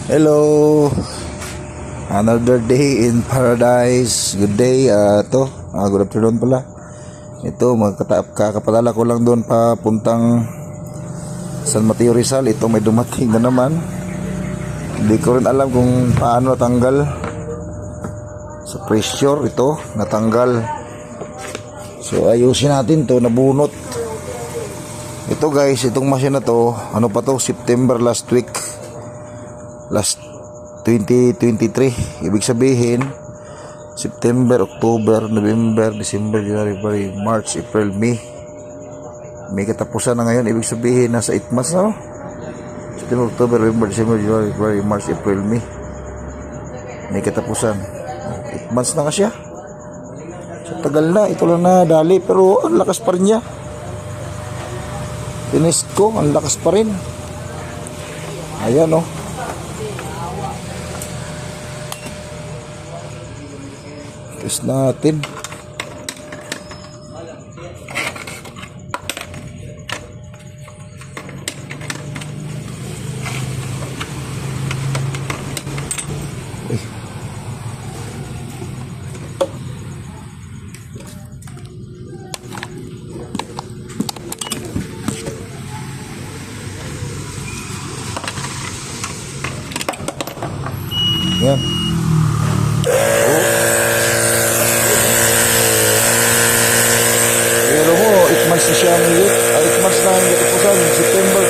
Hello, another day in paradise. Good day, good afternoon pala. Ito, kakapadala ko lang doon papuntang San Mateo Rizal. Ito may dumating na naman. Hindi ko rin alam kung paano natanggal. Sa pressure ito, natanggal. So ayusin natin to, nabunot. Ito guys, itong machine na to, ano pa to, September last week. Last 2023, ibig sabihin September, October, November, December, January, February, March, April, May. May katapusan na ngayon, ibig sabihin nasa 8 months na, no? September, October, November, December, January, February, March, April, May. May katapusan. 8 months na nga siya. So tagal na, ito lang na dali, pero ang lakas pa rin niya. Tinest ko, ang lakas pa rin. Ayan, no? Test natin. Yan. Pero mo, 8 months na siya ngayon. 8 months na ang katapusan. September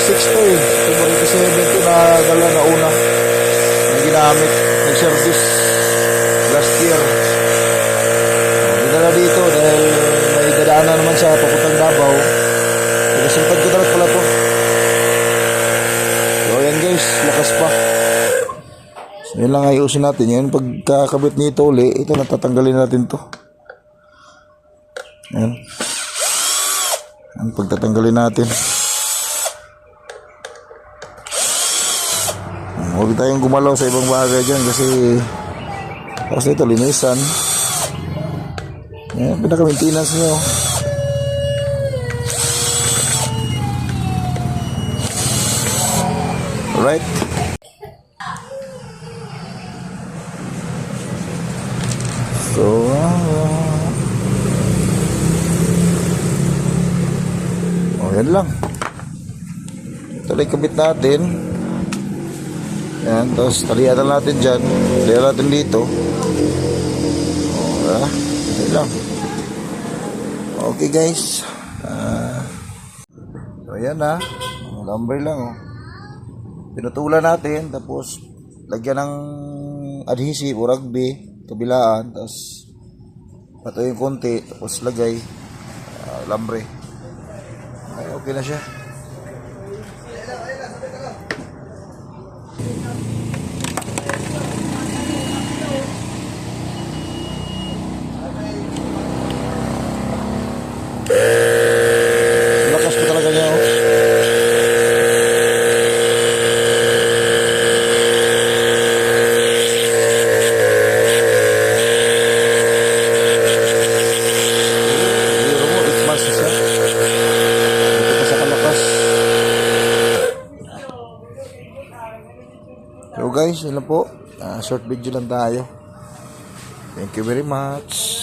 26 to eh. September 27 to na dala na una. Na ginamit. Nag-service last year. Dinala dito dahil may dadaanan naman sa papuntang Davao. Nagasimpad ko talaga pala to. So ayan guys, lakas pa. So yun lang ayusin natin. Yun pagkakabit nito uli, ito natatanggalin natin to. Ayan. Ang pagtatanggalin natin. Huwag tayong gumalaw sa ibang bagay dyan kasi tapos nito linisan. Ayan, pinaka-maintenance nyo. Alright. So yan lang. Ito lang kabit natin. Yan, tapos talian natin dyan. Talian natin dito. Yan lang. Okay guys. So yan na. Lumber lang oh. Pinutulan natin. Tapos lagyan ng adhesive o rugby. Kabilaan. Tapos patuloy yung konti. Tapos lagay lambre. Ay, okay na siya. Lakas ko talaga niya. So guys, yun lang po. Short video lang tayo. Thank you very much.